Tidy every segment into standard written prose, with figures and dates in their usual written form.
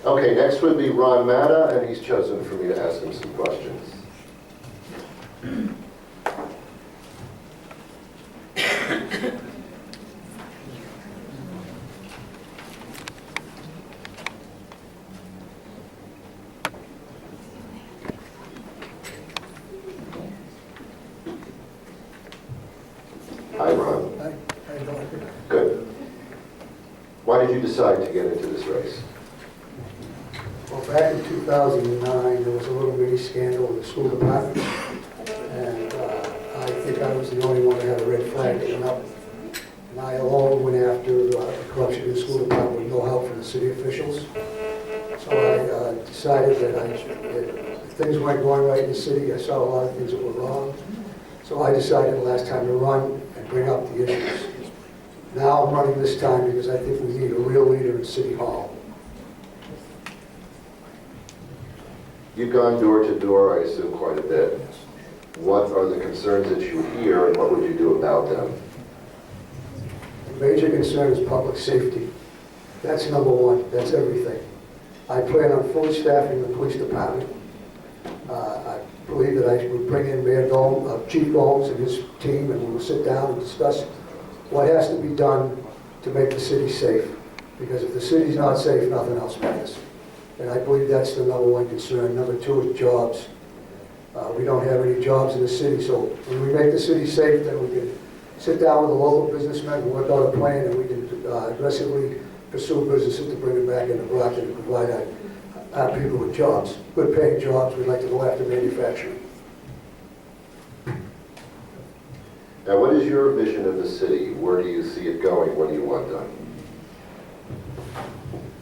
Okay, next would be Ron Matta, and he's chosen for me to ask him some questions. Hi, Ron. Hi, how you doing? Good. Why did you decide to get into this race? Well, back in 2009, there was a little mini scandal in the school department, and I think I was the only one that had a red flag that went up. And I alone went after the corruption in the school department with no help from the city officials. So I decided that if things weren't going right in the city, I saw a lot of things that were wrong. So I decided the last time to run and bring up the issues. Now I'm running this time because I think we need a real leader in City Hall. You've gone door to door, I assume, quite a bit. What are the concerns that you hear, and what would you do about them? The major concern is public safety. That's number one. That's everything. I plan on fully staffing the police department. I believe that I would bring in Chief Gomes and his team, and we will sit down and discuss what has to be done to make the city safe. Because if the city's not safe, nothing else matters. And I believe that's the number one concern. Number two is jobs. We don't have any jobs in the city, so when we make the city safe, then we can sit down with the local businessmen and work out a plan, and we can aggressively pursue businesses to bring them back into Brockton and provide our people with jobs, good paying jobs. We'd like to go after manufacturing. Now, what is your vision of the city? Where do you see it going? What do you want done?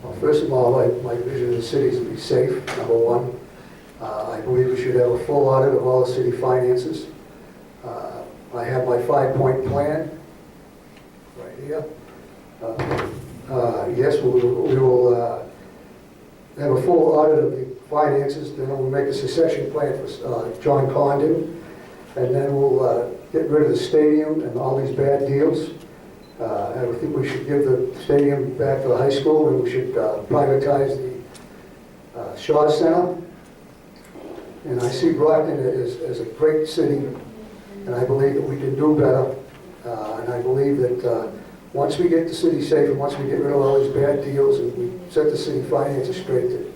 Well, first of all, my vision of the city is to be safe, number one. I believe we should have a full audit of all the city finances. I have my 5-point plan right here. Yes, we will have a full audit of the finances, then we'll make a succession plan for John Condon, and then we'll get rid of the stadium and all these bad deals. I think we should give the stadium back to the high school, and we should privatize the Shaw Center. And I see Brockton as a great city, and I believe that we can do better. And I believe that once we get the city safe, and once we get rid of all these bad deals, and we set the city finances straight, that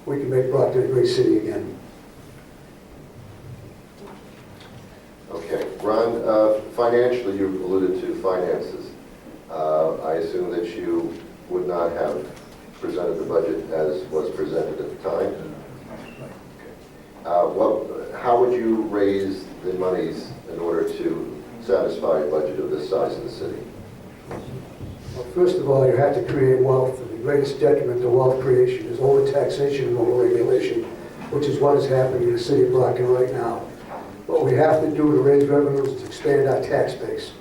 we can make Brockton a great city again. Okay, Ron, financially, you alluded to finances. I assume that you would not have presented the budget as was presented at the time. How would you raise the monies in order to satisfy a budget of this size in the city? Well, first of all, you have to create wealth, and the greatest detriment to wealth creation is over-taxation and over-regulation, which is what is happening in the city of Brockton right now. What we have to do to raise revenues is expand our tax base.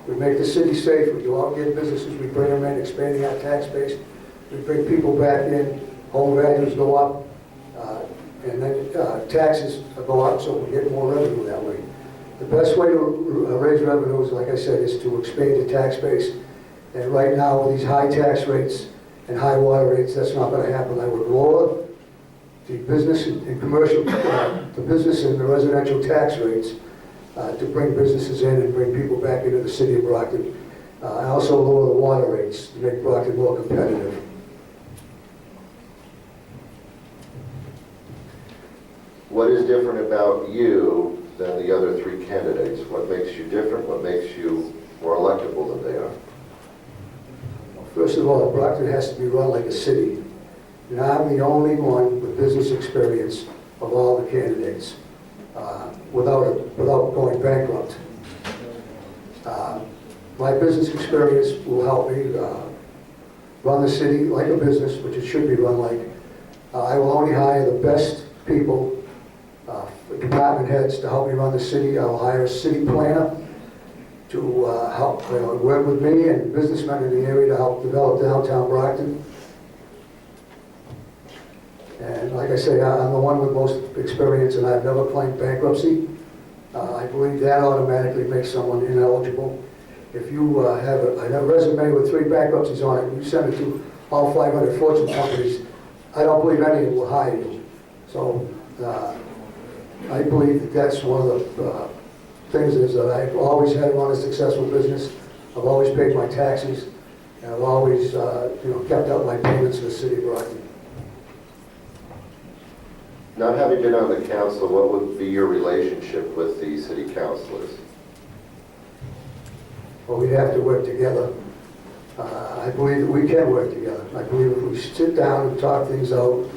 We make the city safe, we go out and get businesses, we bring them in, expanding our tax base, we bring people back in, home values go up, and then taxes go up, so we get more revenue that way. The best way to raise revenues, like I said, is to expand the tax base. And right now, with these high tax rates and high water rates, that's not going to happen. I would lower the business and commercial, the business and the residential tax rates to bring businesses in and bring people back into the city of Brockton. I also lower the water rates to make Brockton more competitive. What is different about you than the other three candidates? What makes you different? What makes you more electable than they are? First of all, Brockton has to be run like a city. And I'm the only one with business experience of all the candidates without going bankrupt. My business experience will help me run the city like a business, which it should be run like. I will only hire the best people, department heads, to help me run the city. I'll hire a city planner to help work with me and businessmen in the area to help develop downtown Brockton. And like I say, I'm the one with most experience, and I've never claimed bankruptcy. I believe that automatically makes someone ineligible. If you have a resume with 3 bankruptcies on it, and you send it to all 500 Fortune companies, I don't believe any of them will hire you. So I believe that that's one of the things is that I've always had run a successful business. I've always paid my taxes, and I've always kept up my payments to the city of Brockton. Not having been on the council, what would be your relationship with the city councilors? Well, we'd have to work together. I believe that we can work together. I believe if we sit down and talk things out,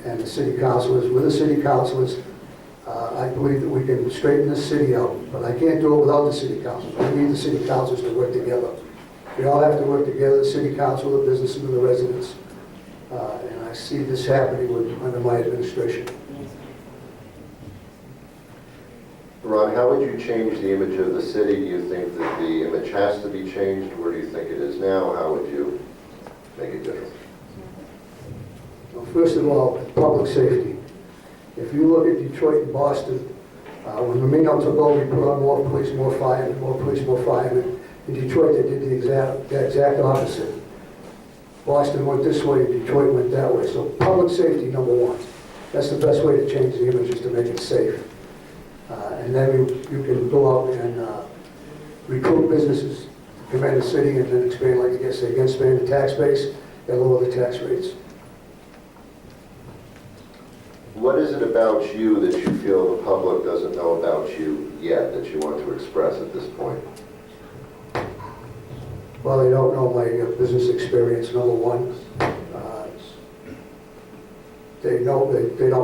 and the city councilors, with the city councilors, I believe that we can straighten this city out. But I can't do it without the city councilors. We need the city councilors to work together. We all have to work together, the city council, the businesses, and the residents. And I see this happening under my administration. Ron, how would you change the image of the city? Do you think that the image has to be changed? Where do you think it is now? How would you make it different? Well, first of all, public safety. If you look at Detroit and Boston, when Romino took over, he put on more police, more firemen, more police, more firemen. In Detroit, they did the exact opposite. Boston went this way, Detroit went that way. So public safety, number one. That's the best way to change the image, is to make it safe. And then you can go out and recruit businesses to come in the city and then expand, like I say, again, expand the tax base and lower the tax rates. What is it about you that you feel the public doesn't know about you yet, that you want to express at this point? Well, they don't know my business experience, number one. They don't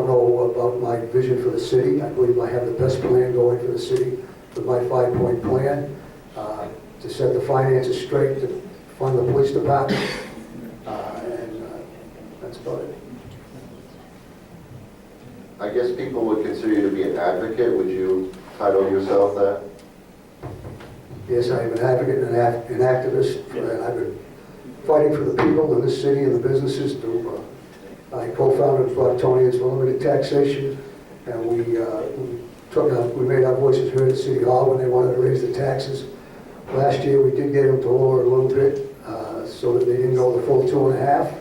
know about my vision for the city. I believe I have the best plan going for the city with my 5-point plan to set the finances straight, to fund the police department, and that's about it. I guess people would consider you to be an advocate. Would you title yourself that? Yes, I am an advocate and an activist, and I've been fighting for the people in this city and the businesses. I co-founded Brocktonians for Limited Taxation, and we made our voices heard at City Hall when they wanted to raise the taxes. Last year, we did get them to lower a little bit, so that they didn't go the full 2.5.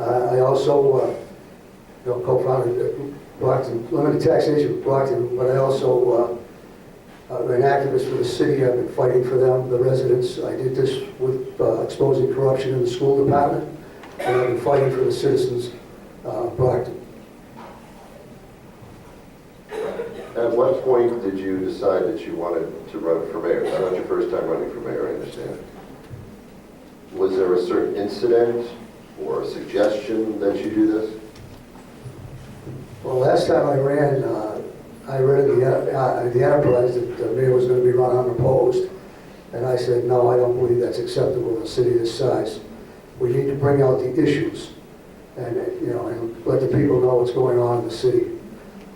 I also co-founded Brockton, Limited Taxation with Brockton, but I also I'm an activist for the city. I've been fighting for them, the residents. I did this with exposing corruption in the school department, and I've been fighting for the citizens of Brockton. At what point did you decide that you wanted to run for mayor? It's not your first time running for mayor, I understand. Was there a certain incident or a suggestion that you do this? Well, last time I ran the enterprise that the mayor was going to be run unopposed, and I said, no, I don't believe that's acceptable in a city this size. We need to bring out the issues and and let the people know what's going on in the city.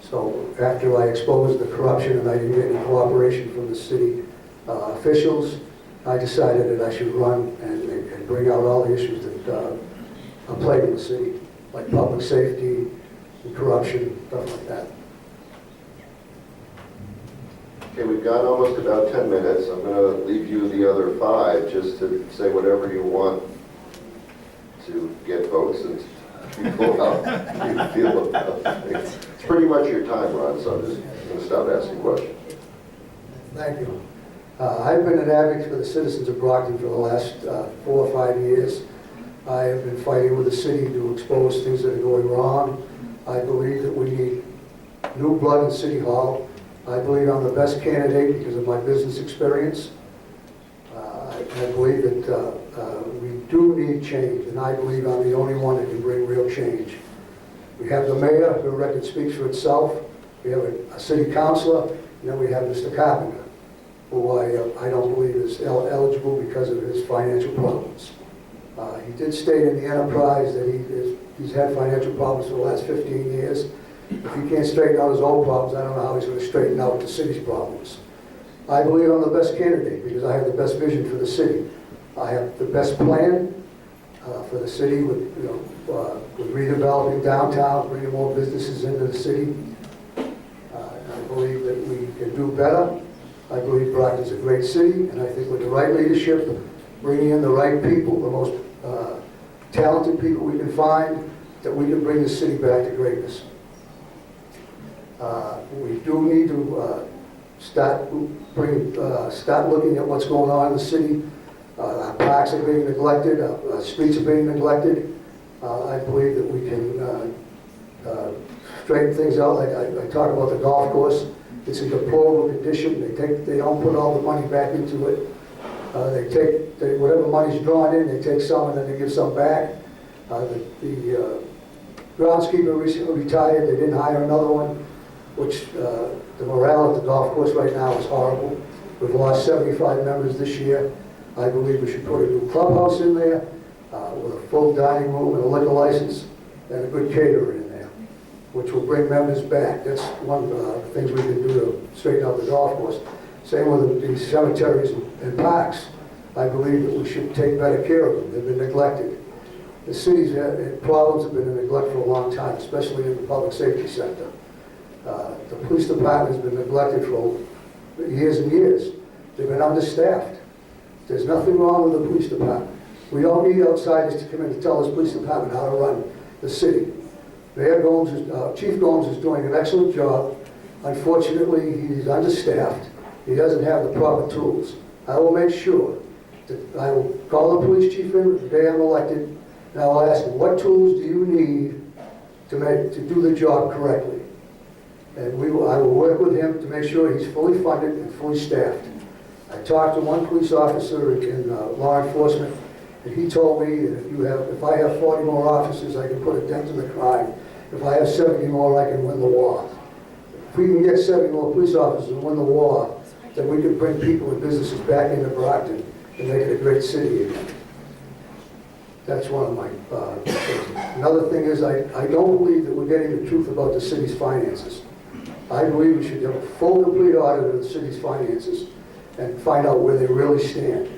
So after I exposed the corruption and I didn't get any cooperation from the city officials, I decided that I should run and bring out all the issues that are plaguing the city, like public safety and corruption, stuff like that. Okay, we've got almost about 10 minutes. I'm going to leave you the other 5 just to say whatever you want to get votes and people out you feel about it. It's pretty much your time, Ron, so I'm just going to stop asking questions. Thank you. I've been an advocate for the citizens of Brockton for the last 4 or 5 years. I have been fighting with the city to expose things that are going wrong. I believe that we need new blood in City Hall. I believe I'm the best candidate because of my business experience. I believe that we do need change, and I believe I'm the only one that can bring real change. We have the mayor, the record speaks for itself. We have a city councilor, and then we have Mr. Carpenter, who I don't believe is eligible because of his financial problems. He did state in the enterprise that he's had financial problems for the last 15 years. If he can't straighten out his own problems, I don't know how he's going to straighten out the city's problems. I believe I'm the best candidate because I have the best vision for the city. I have the best plan for the city with redeveloping downtown, bringing more businesses into the city. I believe that we can do better. I believe Brockton's a great city, and I think with the right leadership, bringing in the right people, the most talented people we can find, that we can bring the city back to greatness. We do need to start looking at what's going on in the city. Our parks are being neglected, our streets are being neglected. I believe that we can straighten things out. I talk about the golf course. It's in deplorable condition. They don't put all the money back into it. Whatever money's drawn in, they take some and then they give some back. The groundskeeper recently retired. They didn't hire another one, which the morale at the golf course right now is horrible. We've lost 75 members this year. I believe we should put a new clubhouse in there with a full dining room and a liquor license and a good caterer in there, which will bring members back. That's one of the things we can do to straighten out the golf course. Same with the cemeteries and parks. I believe that we should take better care of them. They've been neglected. The city's problems have been in neglect for a long time, especially in the public safety sector. The police department has been neglected for years and years. They've been understaffed. There's nothing wrong with the police department. We don't need outsiders to come in to tell this police department how to run the city. Chief Gomes is doing an excellent job. Unfortunately, he's understaffed. He doesn't have the proper tools. I will make sure that I will call the police chief in the day I'm elected, and I will ask him, what tools do you need to do the job correctly? And I will work with him to make sure he's fully funded and fully staffed. I talked to one police officer in law enforcement, and he told me that if I have 40 more officers, I can put a dent in the crime. If I have 70 more, I can win the war. If we can get 70 more police officers and win the war, then we can bring people and businesses back into Brockton and make it a great city again. That's one of my things. Another thing is I don't believe that we're getting the truth about the city's finances. I believe we should have a full, complete audit of the city's finances and find out where they really stand.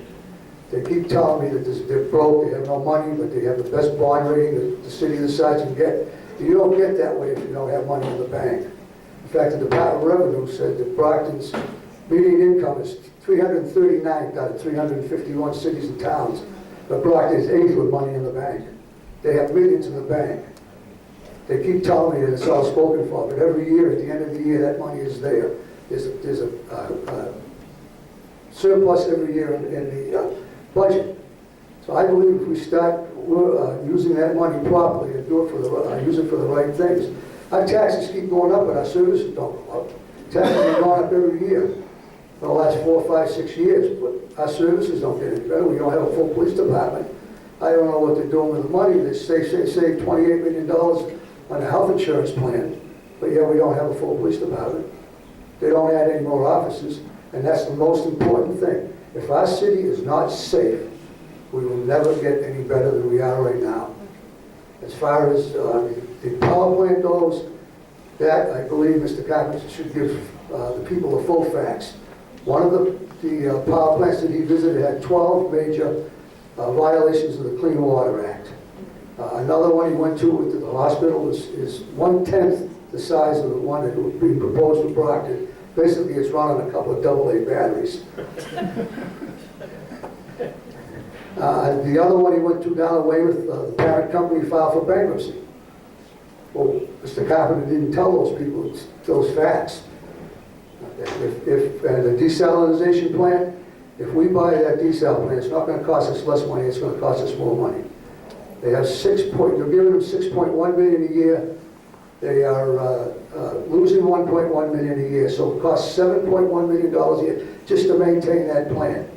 They keep telling me that they're broke, they have no money, but they have the best bond rating that the city of this size can get. You don't get that way if you don't have money in the bank. In fact, the Department of Revenue said that Brockton's median income is 339 out of 351 cities and towns, but Brockton is 8th with money in the bank. They have millions in the bank. They keep telling me that it's all spoken for, but every year, at the end of the year, that money is there. There's a surplus every year in the budget. So I believe if we start using that money properly and use it for the right things. Our taxes keep going up, but our services don't go up. Taxes have gone up every year for the last 4, 5, 6 years, but our services don't get any better. We don't have a full police department. I don't know what they're doing with the money. They say save $28 million on a health insurance plan, but yet we don't have a full police department. They don't add any more officers, and that's the most important thing. If our city is not safe, we will never get any better than we are right now. As far as the power plant goes, that I believe Mr. Carpenter should give the people the full facts. One of the power plants that he visited had 12 major violations of the Clean Water Act. Another one he went to at the hospital is 1/10 the size of the one that was being proposed for Brockton. Basically, it's run on a couple of AA batteries. The other one he went to down the way with the parent company filed for bankruptcy. Well, Mr. Carpenter didn't tell those people those facts. If the desalinization plant, if we buy that desal plant, it's not going to cost us less money, it's going to cost us more money. They have they're giving them $6.1 million a year. They are losing $1.1 million a year, so it costs $7.1 million a year just to maintain that plant.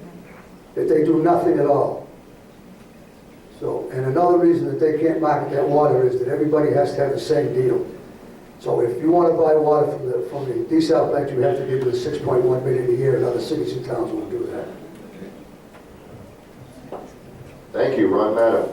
That they do nothing at all. So, and another reason that they can't market that water is that everybody has to have the same deal. So if you want to buy water from the desal plant, you have to give it $6.1 million a year, and other cities and towns won't do that. Thank you, Ron Matta.